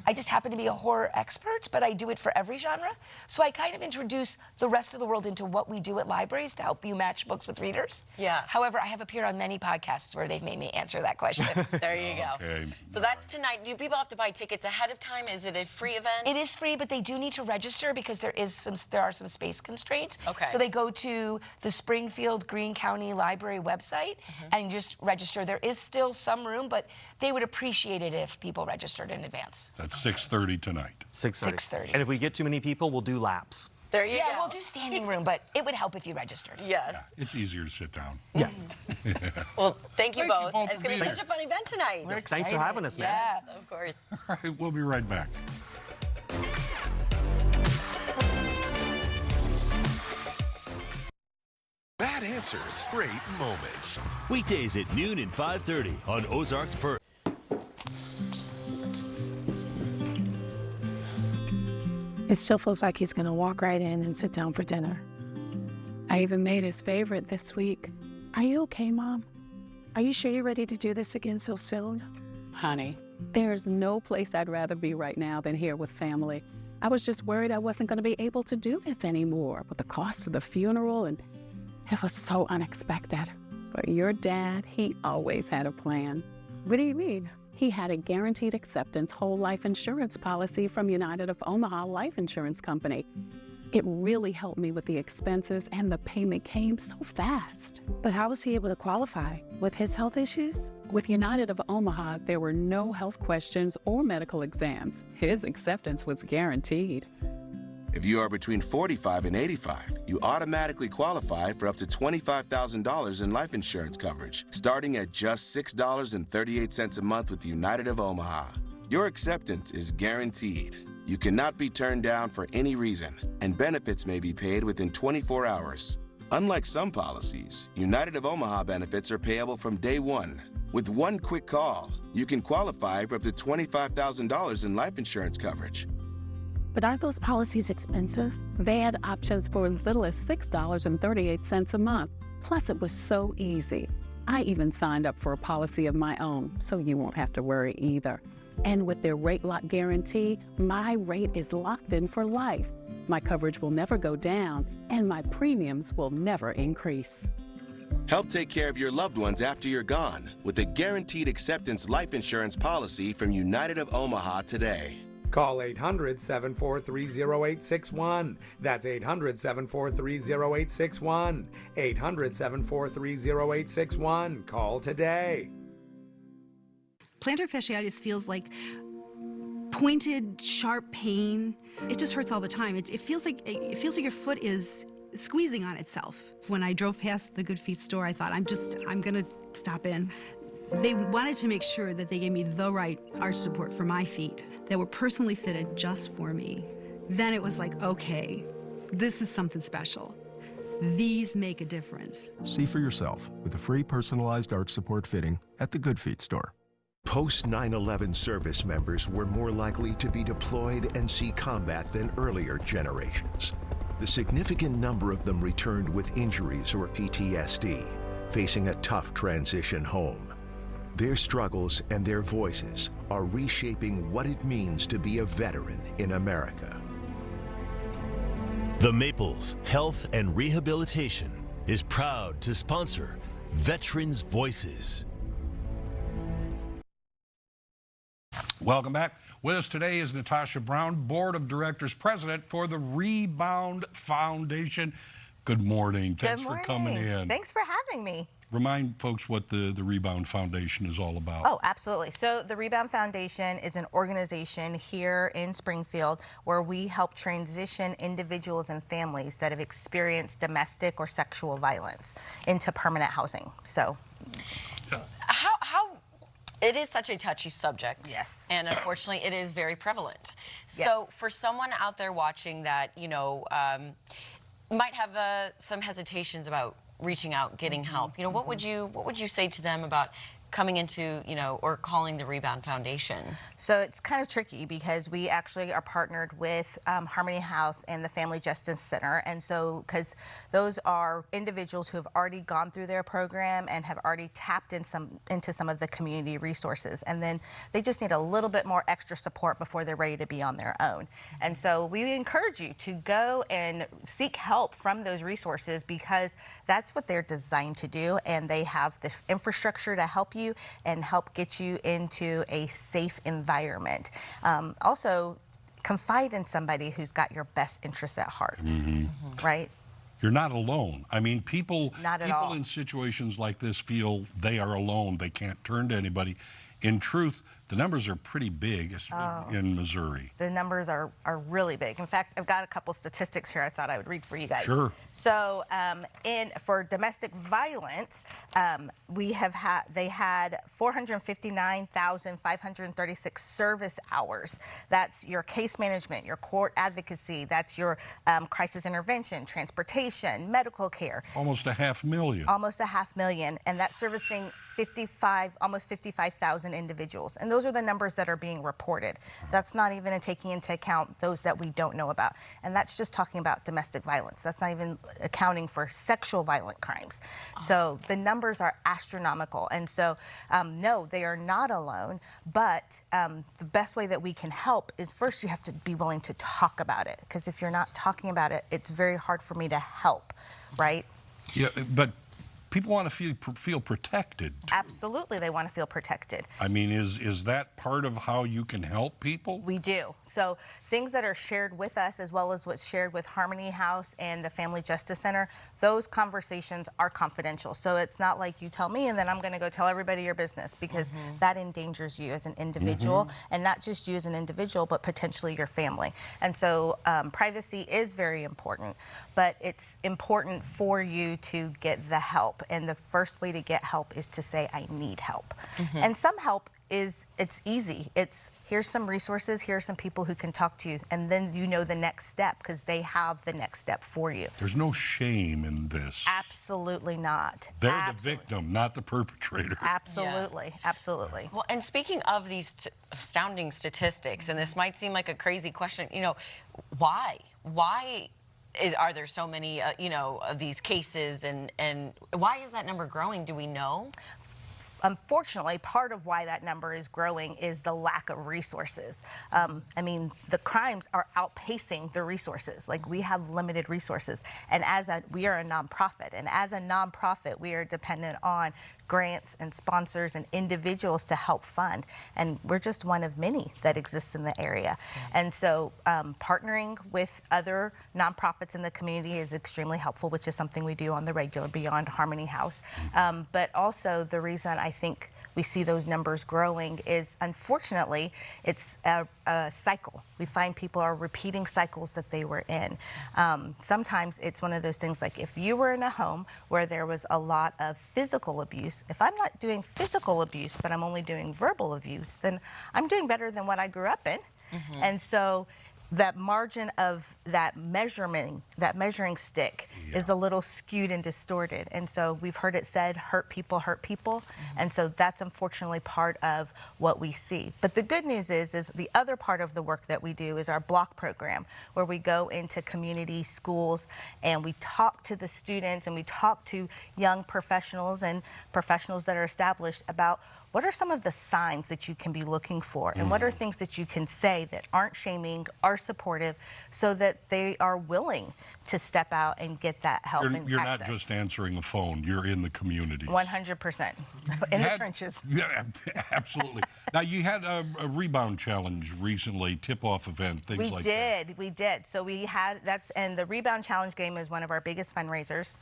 I just happen to be a horror expert, but I do it for every genre. So I kind of introduce the rest of the world into what we do at libraries to help you match books with readers. However, I have appeared on many podcasts where they've made me answer that question. There you go. So that's tonight. Do people have to buy tickets ahead of time? Is it a free event? It is free, but they do need to register because there are some space constraints. So they go to the Springfield Greene County Library website and just register. There is still some room, but they would appreciate it if people registered in advance. That's 6:30 tonight. 6:30. And if we get too many people, we'll do laps. There you go. Yeah, we'll do standing room, but it would help if you registered. Yes. Yeah, it's easier to sit down. Yeah. Well, thank you both. for It's going to be being such a fun event tonight. We're Thanks for excited. having us, man. Yeah, of course. All right, we'll be right back. Bad answers, great moments. Weekdays at noon and 5:30 on Ozarks First. It still feels like he's going to walk right in and sit down for dinner. I even made his favorite this week. Are you okay, Mom? Are you sure you're ready to do this again so soon? Honey, there's no place I'd rather be right now than here with family. I was just worried I wasn't going to be able to do this anymore with the cost of the funeral, and it was so unexpected. But your dad, he always had a plan. What do you mean? He had a guaranteed acceptance whole life insurance policy from United of Omaha Life Insurance Company. It really helped me with the expenses, and the payment came so fast. But how was he able to qualify? With his health issues? With United of Omaha, there were no health questions or medical exams. His acceptance was guaranteed. If you are between 45 and 85, you automatically qualify for up to $25,000 in life insurance coverage, starting at just $6.38 a month with United of Omaha. Your acceptance is guaranteed. You cannot be turned down for any reason, and benefits may be paid within 24 hours. Unlike some policies, United of Omaha benefits are payable from day one. With one quick call, you can qualify for up to $25,000 in life insurance coverage. But aren't those policies expensive? They had options for as little as $6.38 a month. Plus, it was so easy. I even signed up for a policy of my own, so you won't have to worry either. And with their rate lock guarantee, my rate is locked in for life. My coverage will never go down, and my premiums will never increase. Help take care of your loved ones after you're gone with a Guaranteed Acceptance life insurance policy from United of Omaha today. Call 800-743-0861. That's 800-743-0861. 800-743-0861. Call today. Plantar fasciitis feels like pointed, sharp pain. It just hurts all the time. It feels like your foot is squeezing on itself. When I drove past the Good Feet store, I thought, I'm gonna stop in. They wanted to make sure that they gave me the right arch support for my feet that were personally fitted just for me. Then it was like, okay, this is something special. These make a difference. See for yourself with a free personalized arch support fitting at the Good Feet store. Post 9/11 service members were more likely to be deployed and see combat than earlier generations. The significant number of them returned with injuries or PTSD, facing a tough transition home. Their struggles and their voices are reshaping what it means to be a veteran in America. The Maples Health and Rehabilitation is proud to sponsor Veterans Voices. Welcome back. With us today is Natasha Brown, Board of Directors President for the Rebound Foundation. Good morning. Thanks for coming in. Thanks for having me. Remind folks what the Rebound Foundation is all about. Oh, absolutely. So the Rebound Foundation is an organization here in Springfield where we help transition individuals and families that have experienced domestic or sexual violence into permanent housing. So How it is such a touchy subject. Yes. And unfortunately, it is very prevalent. Yes. So for someone out there watching that, might have some hesitations about reaching out, getting help, what would you say to them about coming into, or calling the Rebound Foundation? So it's kind of tricky because we actually are partnered with Harmony House and the Family Justice Center. And so, because those are individuals who have already gone through their program and have already tapped into some of the community resources. And then they just need a little bit more extra support before they're ready to be on their own. And so we encourage you to go and seek help from those resources because that's what they're designed to do. And they have the infrastructure to help you and help get you into a safe environment. Also, confide in somebody who's got your best interests at heart, right? You're not alone. I mean, people all. in situations like this feel they are alone. They can't turn to anybody. In truth, the numbers are pretty big in Missouri. The numbers are really big. In fact, I've got a couple statistics here I thought I would read for you guys. Sure. So for domestic violence, they had 459,536 service hours. That's your case management, your court advocacy, that's your crisis intervention, transportation, medical care. Almost 500,000. Almost 500,000, and that's servicing almost 55,000 individuals. And those are the numbers that are being reported. That's not even taking into account those that we don't know about. And that's just talking about domestic violence. That's not even accounting for sexual violent crimes. So the numbers are astronomical. And so, no, they are not alone. But the best way that we can help is first you have to be willing to talk about it. Because if you're not talking about it, it's very hard for me to help, right? Yeah, but people want to feel protected. Absolutely, they want to feel protected. I mean, is that part of how you can help people? We do. So things that are shared with us, as well as what's shared with Harmony House and the Family Justice Center, those conversations are confidential. So it's not like you tell me and then I'm going to go tell everybody your business, because that endangers you as an individual, and not just you as an individual, but potentially your family. And so privacy is very important, but it's important for you to get the help. And the first way to get help is to say, I need help. And some help it's easy. It's here's some resources, here's some people who can talk to you, and then you know the next step because they have the next step for you. There's no shame in this. Absolutely not. They're the victim, not the perpetrator. Absolutely, absolutely. Well, and speaking of these astounding statistics, and this might seem like a crazy question, why? Why are there so many, of these cases, and why is that number growing? Do we know? unfortunately, part of why that number is growing is the lack of resources. I mean, the crimes are outpacing the resources. Like, we have limited resources. And we are a nonprofit, and as a nonprofit, we are dependent on grants and sponsors and individuals to help fund. And we're just one of many that exists in the area. And so partnering with other nonprofits in the community is extremely helpful, which is something we do on the regular beyond Harmony House. But also the reason I think we see those numbers growing is, unfortunately, it's a cycle. We find people are repeating cycles that they were in. Sometimes it's one of those things like, if you were in a home where there was a lot of physical abuse, if I'm not doing physical abuse, but I'm only doing verbal abuse, then I'm doing better than what I grew up in. And so that margin of that measuring stick is a little skewed and distorted. And so we've heard it said, hurt people hurt people. And so that's unfortunately part of what we see. But the good news is the other part of the work that we do is our block program, where we go into community schools and we talk to the students and we talk to young professionals and professionals that are established about what are some of the signs that you can be looking for, and what are things that you can say that aren't shaming, are supportive, so that they are willing to step out and get that help and You're access. not just answering the phone, you're in the community. 100%. In the trenches. Yeah, absolutely. Now, you had a rebound challenge recently, tip-off event, things like that. We did. So we had, and the Rebound Challenge game is one of our biggest fundraisers.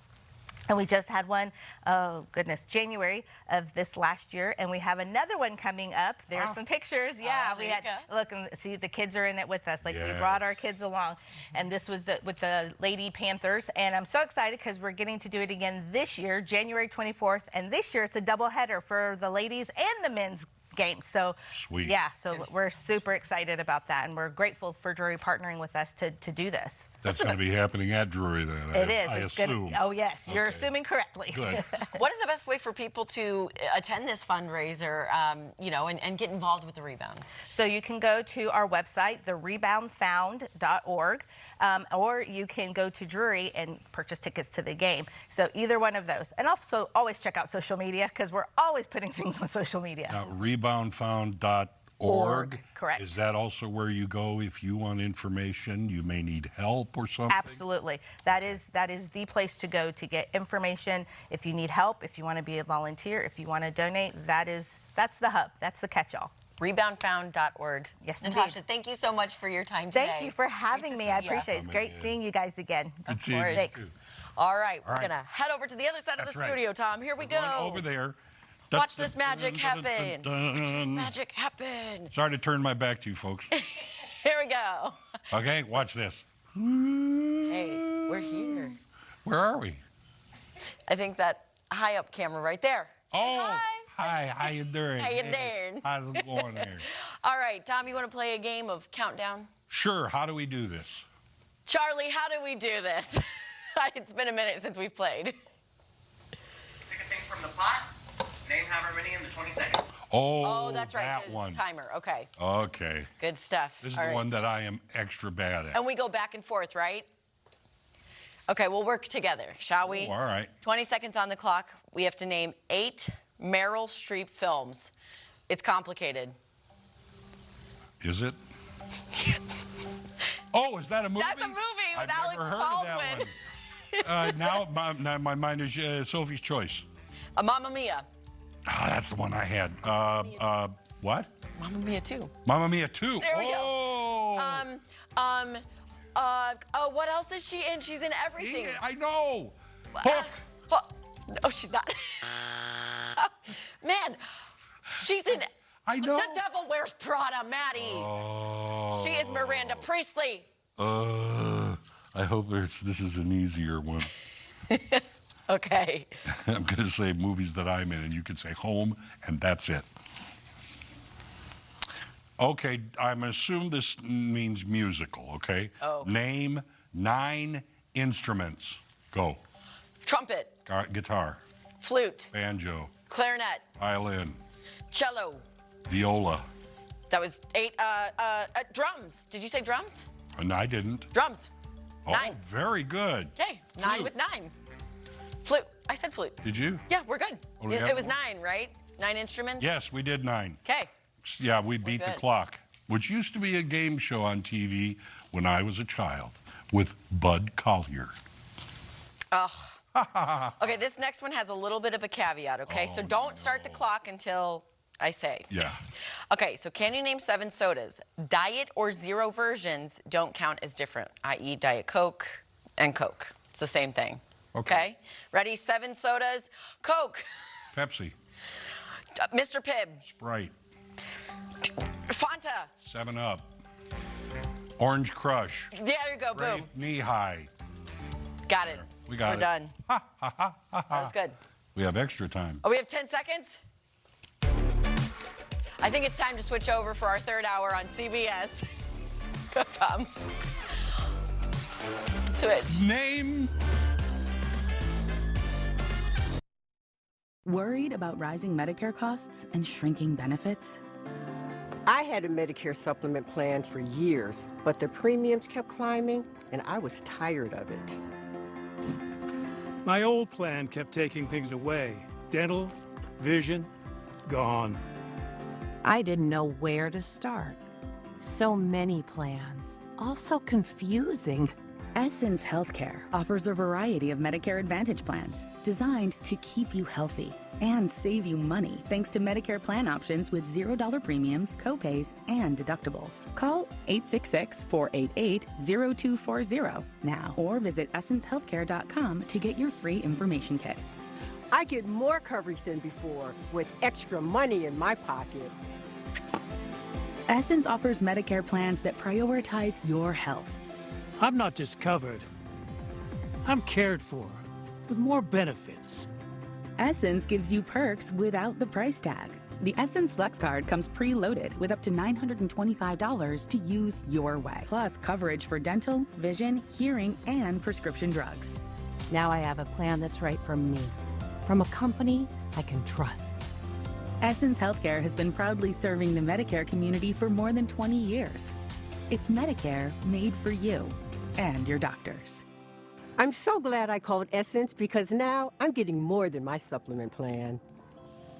And we just had one, oh goodness, January of this last year, and we have another one coming up. There's some pictures. Yeah, we had, look, and see, the kids are in it with us. Like, we brought our kids along, and this was with the Lady Panthers, and I'm so excited because we're getting to do it again this year, January 24th, and this year it's a double header for the ladies and the men's game. So sweet. Yeah, so we're super excited about that, and we're grateful for Drury partnering with us to do this. That's going to be happening at Drury then, It is. I It's assume. Oh yes, you're assuming correctly. Good. What is the best way for people to attend this fundraiser, and get involved with the Rebound? So you can go to our website, thereboundfound.org, or you can go to Drury and purchase tickets to the game. So either one of those. And also always check out social media, because we're always putting things on social media. Now, reboundfound.org. Correct. Is that also where you go if you want information, you may need help or something? Absolutely. That is the place to go to get information. If you need help, if you want to be a volunteer, if you want to donate, that's the hub. That's the catch-all. Reboundfound.org. Yes, Natasha, thank you so much for your time today. Thank you for having me. I appreciate it. It's great seeing you guys again. Good seeing you. Thanks. All right, we're going to head over to the other side of the That's right. studio, Tom. Here we Going go. over there. Watch this magic happen. Watch this magic happen. Sorry to turn my back to you, folks. Here we go. Okay, watch this. Hey, we're here. Where are we? I think that high-up camera right there. Say hi. Hi, how you doing? How you doing? How's it going there? All right, Tom, you want to play a game of countdown? Sure, how do we do this? Charlie, how do we do this? It's been a minute since we've played. Pick a thing from the pot, name however many in the 20 seconds. Oh, that's right. that 'cause one. Timer, okay. Okay. Good stuff. This is All the right. one that I am extra bad at. And we go back and forth, right? Okay, we'll work together, shall we? Oh, all right. 20 seconds on the clock. We have to name 8 Meryl Streep films. It's complicated. Is it? Oh, is that a movie? That's a movie with I've Alec never heard Baldwin. of that one. Now my mind is Sophie's Choice. Mamma Mia. Ah, that's the one I had. What? Mamma Mia 2. Mamma Mia 2. There we oh. go. What else is she in? She's in everything. See, I know. Hook. No, she's not. Man, she's in. I know. The Devil Wears Prada, Maddie. Oh. She is Miranda Priestley. I hope this is an easier one. Okay. I'm going to say movies that I'm in, and you can say home, and that's it. Okay, I'm going to assume this means musical, okay? Oh. Name 9 instruments. Go. Trumpet. Guitar. Flute. Banjo. Clarinet. Violin. Cello. Viola. That was 8. Drums. Did you say drums? And I didn't. Drums. Oh, 9. very good. Okay, 9 Flute. with 9. Flute. I said flute. Did you? Yeah, we're good. Oh, we got It was one. 9, right? 9 instruments? Yes, we did 9. Okay. Yeah, we beat the good. clock, which used to be a game show on TV when I was a child with Bud Collyer. Ugh. Okay, this next one has a little bit of a caveat, okay? So don't start the clock until I say. Yeah. Okay, so can you name 7 sodas? Diet or zero versions don't count as different, i.e. Diet Coke and Coke. It's the same thing. Okay? Ready? 7 sodas. Coke. Pepsi. Mr. Pibb. Sprite. Fanta. 7-Up. Orange Crush. There you go, boom. Knee High. Got it. We got We're it. done. That was good. We have extra time. Oh, we have 10 seconds? I think it's time to switch over for our 3rd hour on CBS. Go, Tom. Switch. Name. Worried about rising Medicare costs and shrinking benefits? I had a Medicare supplement plan for years, but the premiums kept climbing, and I was tired of it. My old plan kept taking things away. Dental, vision, gone. I didn't know where to start. So many plans, all so confusing. Essence Healthcare offers a variety of Medicare Advantage plans designed to keep you healthy and save you money thanks to Medicare plan options with $0 premiums, copays, and deductibles. Call 866-488-0240 now or visit essencehealthcare.com to get your free information kit. I get more coverage than before with extra money in my pocket. Essence offers Medicare plans that prioritize your health. I'm not just covered. I'm cared for with more benefits. Essence gives you perks without the price tag. The Essence Flex Card comes preloaded with up to $925 to use your way, plus coverage for dental, vision, hearing, and prescription drugs. Now I have a plan that's right for me, from a company I can trust. Essence Healthcare has been proudly serving the Medicare community for more than 20 years. It's Medicare made for you and your doctors. I'm so glad I called Essence because now I'm getting more than my supplement plan.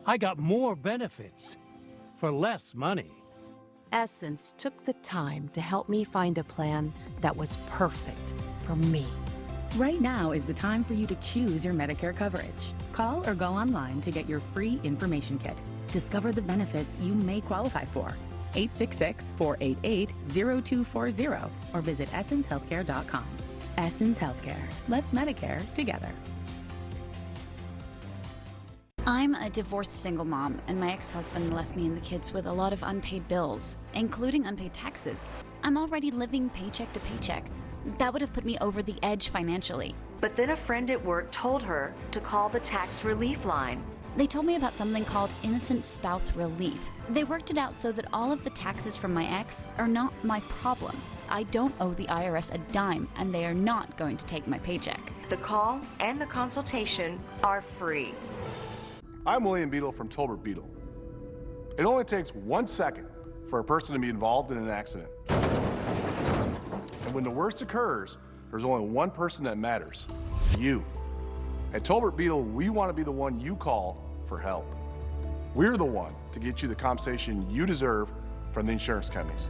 I got more benefits for less money. Essence took the time to help me find a plan that was perfect for me. Right now is the time for you to choose your Medicare coverage. Call or go online to get your free information kit. Discover the benefits you may qualify for. 866-488-0240 or visit essencehealthcare.com. Essence Healthcare. Let's Medicare together. I'm a divorced single mom, and my ex-husband left me and the kids with a lot of unpaid bills, including unpaid taxes. I'm already living paycheck to paycheck. That would have put me over the edge financially. But then a friend at work told her to call the tax relief line. They told me about something called Innocent Spouse Relief. They worked it out so that all of the taxes from my ex are not my problem. I don't owe the IRS a dime, and they are not going to take my paycheck. The call and the consultation are free. I'm William Beadle from Tolbert Beadle. It only takes 1 second for a person to be involved in an accident. And when the worst occurs, there's only one person that matters: you. At Tolbert Beadle, we want to be the one you call for help. We're the one to get you the compensation you deserve from the insurance companies.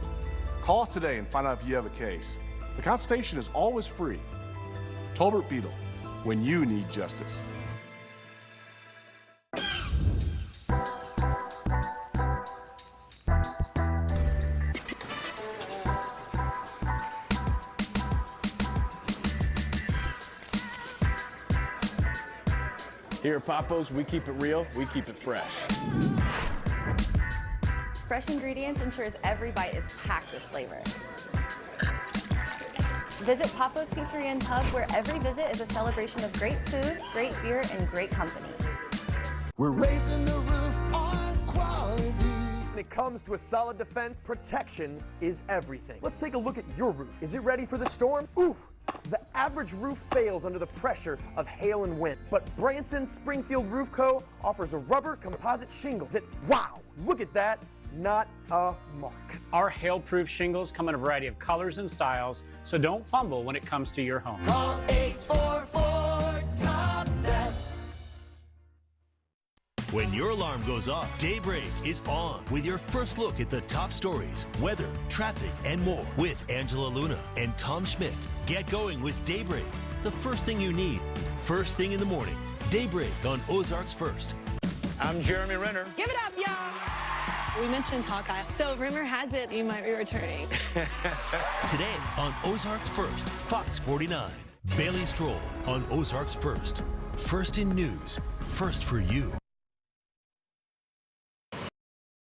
Call us today and find out if you have a case. The consultation is always free. Tolbert Beadle, when you need justice. Here at Papo's, we keep it real, we keep it fresh. Fresh ingredients ensures every bite is packed with flavor. Visit Papo's Pizzeria and Pub, where every visit is a celebration of great food, great beer, and great company. We're raising the roof on quality. When it comes to a solid defense, protection is everything. Let's take a look at your roof. Is it ready for the storm? Ooh! The average roof fails under the pressure of hail and wind, but Branson Springfield Roof Co. offers a rubber composite shingle that, wow, look at that, not a mark. Our hail-proof shingles come in a variety of colors and styles, so don't fumble when it comes to your home. Call 844-TOP-THAT. When your alarm goes off, Daybreak is on with your first look at the top stories, weather, traffic, and more with Angela Luna and Tom Schmidt. Get going with Daybreak. The first thing you need, first thing in the morning. Daybreak on Ozarks First. I'm Jeremy Renner. Give it up, y'all. We mentioned Hawkeye, so rumor has it you might be returning. Today on Ozarks First, Fox 49. Bailey Stroll on Ozarks First. First in news, first for you.